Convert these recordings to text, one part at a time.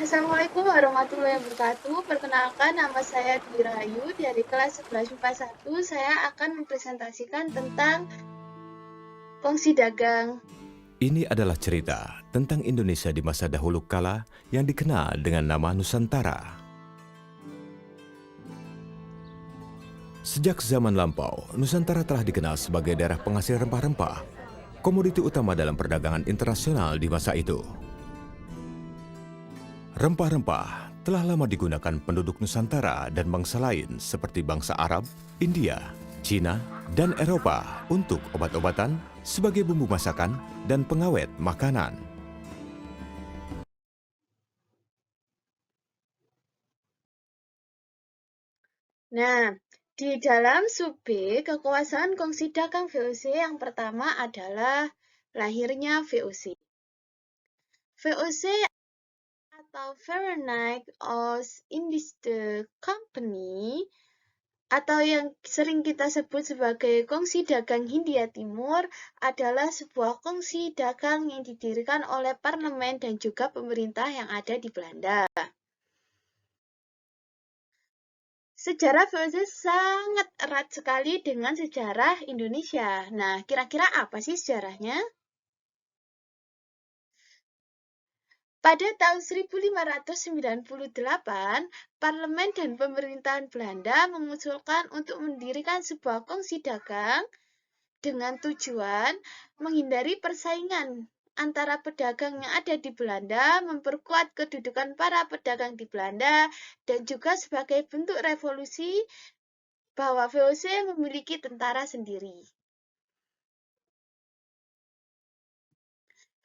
Assalamualaikum warahmatullahi wabarakatuh. Perkenalkan, nama saya Dwi Rahayu dari kelas 11 MIPA 1. Saya akan mempresentasikan tentang kongsi dagang. Ini adalah cerita tentang Indonesia di masa dahulu kala yang dikenal dengan nama Nusantara. Sejak zaman lampau, Nusantara telah dikenal sebagai daerah penghasil rempah-rempah, komoditi utama dalam perdagangan internasional di masa itu. Rempah-rempah telah lama digunakan penduduk Nusantara dan bangsa lain seperti bangsa Arab, India, Cina, dan Eropa untuk obat-obatan, sebagai bumbu masakan, dan pengawet makanan. Nah, di dalam sub B, kekuasaan kongsi dagang VOC yang pertama adalah lahirnya VOC. VOC atau Fahrenheit Ost Industrie Company atau yang sering kita sebut sebagai kongsi dagang Hindia Timur adalah sebuah kongsi dagang yang didirikan oleh parlemen dan juga pemerintah yang ada di Belanda. Sejarah VOC sangat erat sekali dengan sejarah Indonesia. Nah, kira-kira apa sih sejarahnya? Pada tahun 1598, parlemen dan pemerintahan Belanda mengusulkan untuk mendirikan sebuah kongsi dagang dengan tujuan menghindari persaingan antara pedagang yang ada di Belanda, memperkuat kedudukan para pedagang di Belanda, dan juga sebagai bentuk revolusi bahwa VOC memiliki tentara sendiri.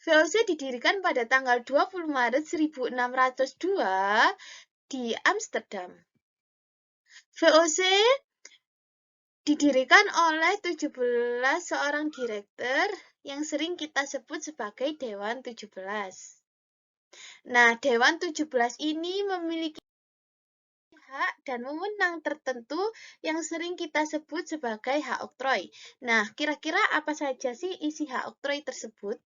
VOC didirikan pada tanggal 20 Maret 1602 di Amsterdam. VOC didirikan oleh 17 seorang direktur yang sering kita sebut sebagai Dewan 17. Nah, Dewan 17 ini memiliki hak dan wewenang tertentu yang sering kita sebut sebagai hak oktroy. Nah, kira-kira apa saja sih isi hak oktroy tersebut?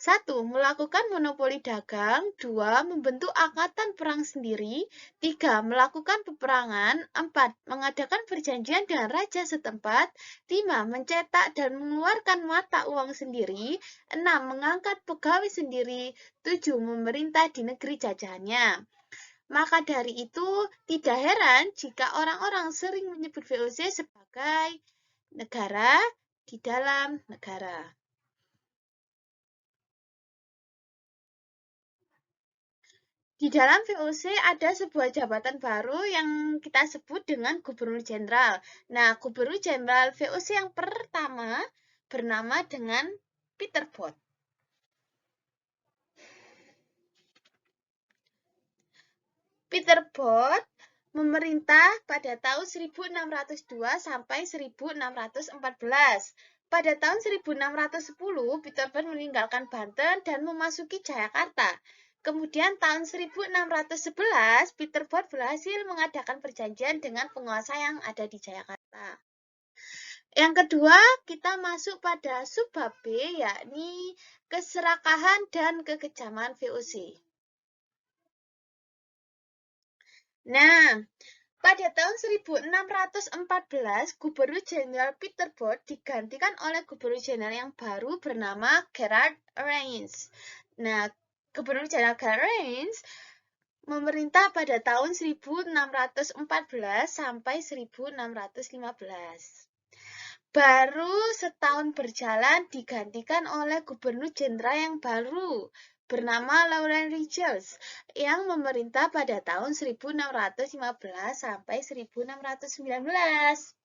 1. Melakukan monopoli dagang. 2. Membentuk angkatan perang sendiri. 3. Melakukan peperangan. 4. Mengadakan perjanjian dengan raja setempat. 5. Mencetak dan mengeluarkan mata uang sendiri. 6. Mengangkat pegawai sendiri. 7. Memerintah di negeri jajahannya. Maka dari itu, tidak heran jika orang-orang sering menyebut VOC sebagai negara di dalam negara. Di dalam VOC ada sebuah jabatan baru yang kita sebut dengan Gubernur Jenderal. Nah, Gubernur Jenderal VOC yang pertama bernama dengan Peter Bot. Peter Bot memerintah pada tahun 1602 sampai 1614. Pada tahun 1610, Peter Bot meninggalkan Banten dan memasuki Jayakarta. Kemudian tahun 1611, Peter Bot berhasil mengadakan perjanjian dengan penguasa yang ada di Jayakarta. Yang kedua, kita masuk pada subbab B, yakni keserakahan dan kekejaman VOC. Nah, pada tahun 1614, Gubernur Jenderal Peter Bot digantikan oleh Gubernur Jenderal yang baru bernama Gerard Reyns. Nah, Gubernur Jenderal Gerard Reyns memerintah pada tahun 1614 sampai 1615. Baru setahun berjalan digantikan oleh Gubernur Jenderal yang baru bernama Laurent Richels yang memerintah pada tahun 1615 sampai 1619.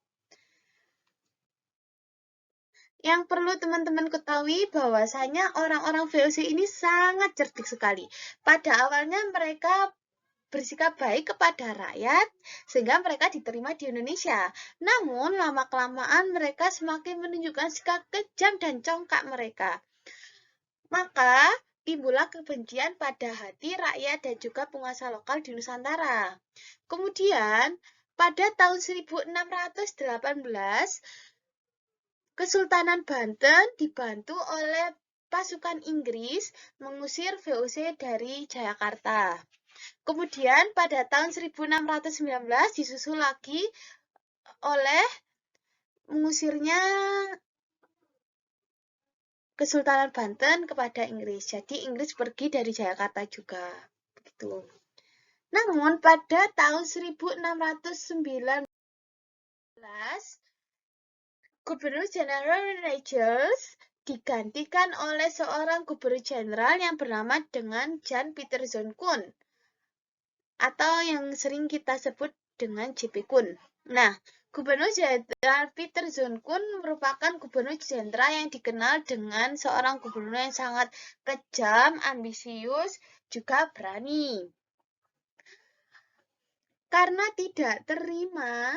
Yang perlu teman-teman ketahui bahwasanya orang-orang VOC ini sangat cerdik sekali. Pada awalnya mereka bersikap baik kepada rakyat sehingga mereka diterima di Indonesia. Namun lama-kelamaan mereka semakin menunjukkan sikap kejam dan congkak mereka. Maka timbullah kebencian pada hati rakyat dan juga penguasa lokal di Nusantara. Kemudian pada tahun 1618, Kesultanan Banten dibantu oleh pasukan Inggris mengusir VOC dari Jayakarta. Kemudian pada tahun 1619 disusul lagi oleh mengusirnya Kesultanan Banten kepada Inggris. Jadi Inggris pergi dari Jayakarta juga. Begitu. Namun pada tahun 1619 Gubernur Jenderal Rogers digantikan oleh seorang gubernur jenderal yang bernama dengan Jan Pieterszoon Koen atau yang sering kita sebut dengan JP Koen. Nah, Gubernur Jenderal Pieterszoon Koen merupakan gubernur jenderal yang dikenal dengan seorang gubernur yang sangat kejam, ambisius, juga berani. Karena tidak terima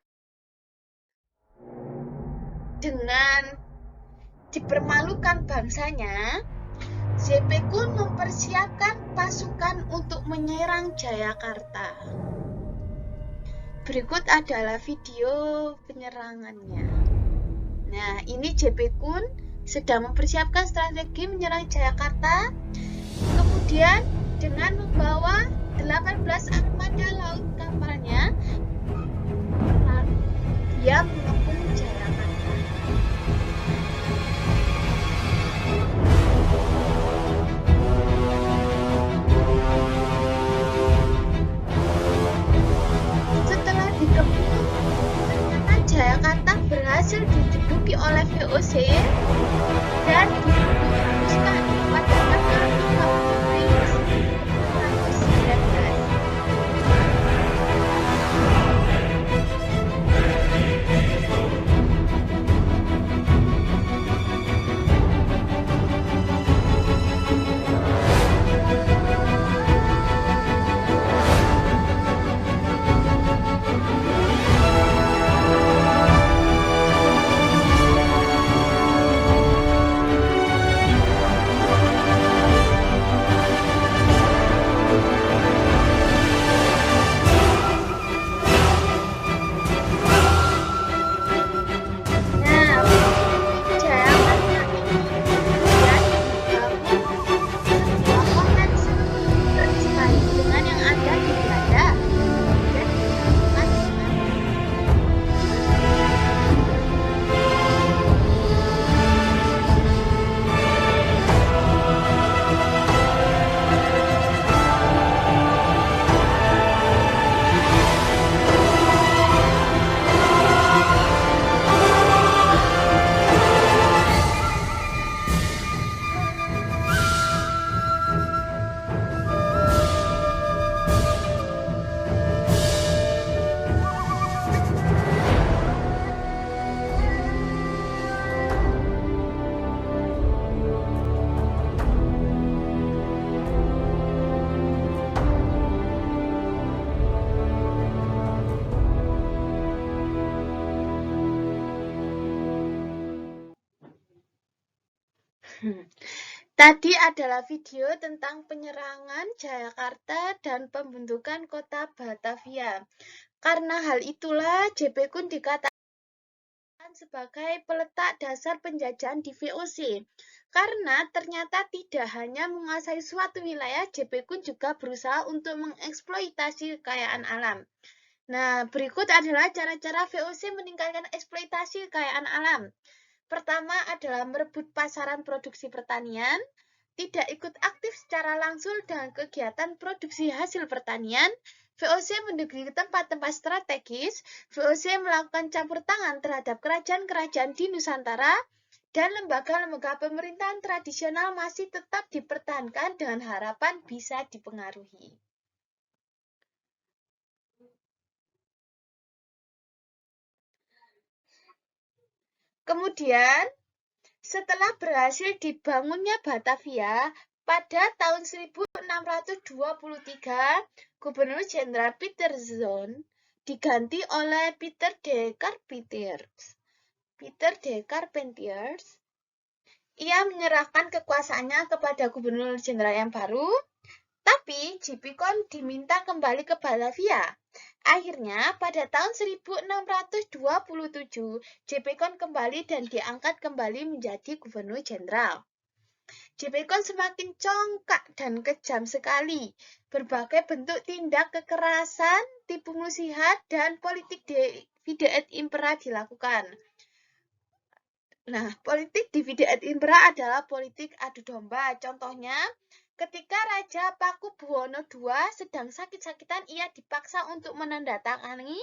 dengan dipermalukan bangsanya, JP Koen mempersiapkan pasukan untuk menyerang Jayakarta. Berikut adalah video penyerangannya. Nah, ini JP Koen sedang mempersiapkan strategi menyerang Jayakarta. Kemudian dengan membawa 18 armada laut kapalnya, dia mengepung Jayakarta. Setelah dikepung, ternyata Jayakarta berhasil diduduki oleh VOC dan dihapuskan pada tanggal 30 Mei 1619. Tadi adalah video tentang penyerangan Jayakarta dan pembentukan kota Batavia. Karena hal itulah JP Koen dikatakan sebagai peletak dasar penjajahan di VOC. Karena ternyata tidak hanya menguasai suatu wilayah, JP Koen juga berusaha untuk mengeksploitasi kekayaan alam. Nah, berikut adalah cara-cara VOC meningkatkan eksploitasi kekayaan alam. Pertama adalah merebut pasaran produksi pertanian, tidak ikut aktif secara langsung dengan kegiatan produksi hasil pertanian. VOC menduduki tempat-tempat strategis. VOC melakukan campur tangan terhadap kerajaan-kerajaan di Nusantara, dan lembaga-lembaga pemerintahan tradisional masih tetap dipertahankan dengan harapan bisa dipengaruhi. Kemudian, setelah berhasil dibangunnya Batavia, pada tahun 1623, Gubernur Jenderal Pieterszoon diganti oleh Pieter de Carpentiers. Ia menyerahkan kekuasaannya kepada Gubernur Jenderal yang baru, tapi JP Koen diminta kembali ke Batavia. Akhirnya, pada tahun 1627, JP Koen kembali dan diangkat kembali menjadi Gubernur Jenderal. Jepekon semakin congkak dan kejam sekali. Berbagai bentuk tindak kekerasan, tipu muslihat, dan politik divide et impera dilakukan. Nah, politik divide et impera adalah politik adu domba. Contohnya, ketika Raja Pakubuwono II sedang sakit-sakitan, ia dipaksa untuk menandatangani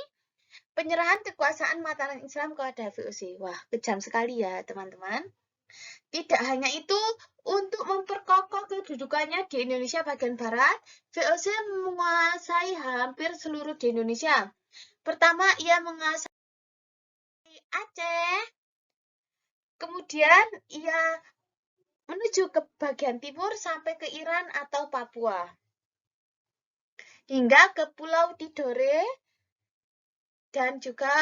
penyerahan kekuasaan Mataram Islam kepada VOC. Wah, kejam sekali ya, teman-teman. Tidak hanya itu, untuk memperkokoh kedudukannya di Indonesia bagian barat, VOC menguasai hampir seluruh di Indonesia. Pertama, ia menguasai Aceh, kemudian ia menuju ke bagian timur sampai ke Iran atau Papua, hingga ke Pulau Tidore dan juga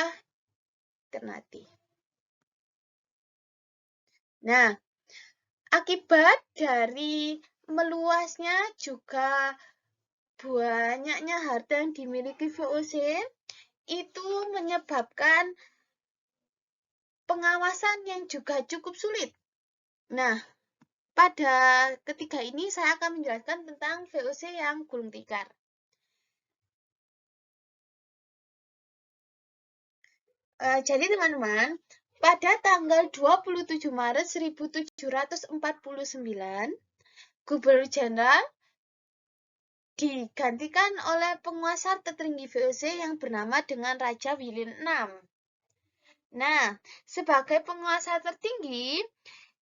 Ternate. Nah, akibat dari meluasnya juga banyaknya harta yang dimiliki VOC itu menyebabkan pengawasan yang juga cukup sulit. Nah, pada ketiga ini saya akan menjelaskan tentang VOC yang gulung tikar. Jadi teman-teman, pada tanggal 27 Maret 1749, Gubernur Jenderal digantikan oleh penguasa tertinggi VOC yang bernama dengan Raja William VI. Nah, sebagai penguasa tertinggi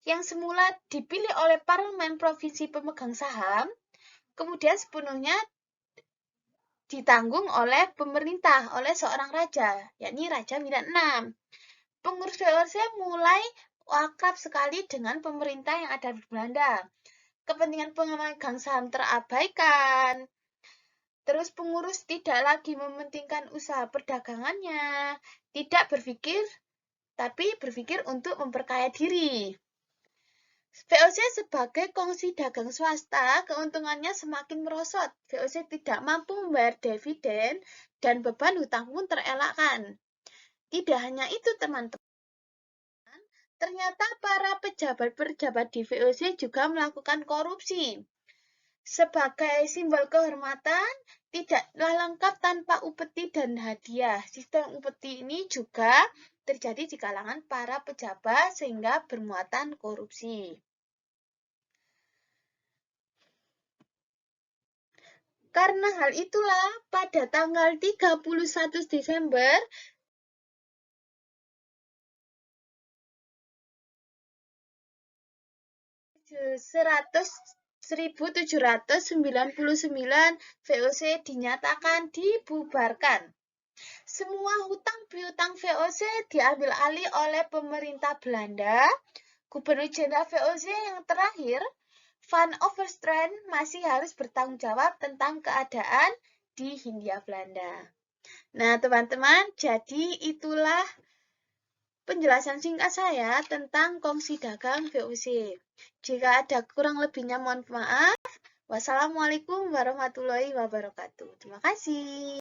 yang semula dipilih oleh Parlemen Provinsi Pemegang Saham, kemudian sepenuhnya ditanggung oleh pemerintah, oleh seorang raja, yakni Raja William VI. Pengurus VOC mulai akrab sekali dengan pemerintah yang ada di Belanda. Kepentingan pemegang saham terabaikan. Terus pengurus tidak lagi mementingkan usaha perdagangannya, tidak berpikir, tapi berpikir untuk memperkaya diri. VOC sebagai kongsi dagang swasta, keuntungannya semakin merosot. VOC tidak mampu membayar dividen dan beban hutang pun terelakkan. Tidak hanya itu, teman-teman. Ternyata para pejabat-pejabat di VOC juga melakukan korupsi. Sebagai simbol kehormatan, tidaklah lengkap tanpa upeti dan hadiah. Sistem upeti ini juga terjadi di kalangan para pejabat sehingga bermuatan korupsi. Karena hal itulah pada tanggal 31 Desember 1799 VOC dinyatakan dibubarkan. Semua hutang piutang VOC diambil alih oleh pemerintah Belanda. Gubernur Jenderal VOC yang terakhir, Van Overstraten, masih harus bertanggung jawab tentang keadaan di Hindia Belanda. Nah, teman-teman, jadi itulah penjelasan singkat saya tentang kongsi dagang VOC. Jika ada kurang lebihnya mohon maaf. Wassalamualaikum warahmatullahi wabarakatuh. Terima kasih.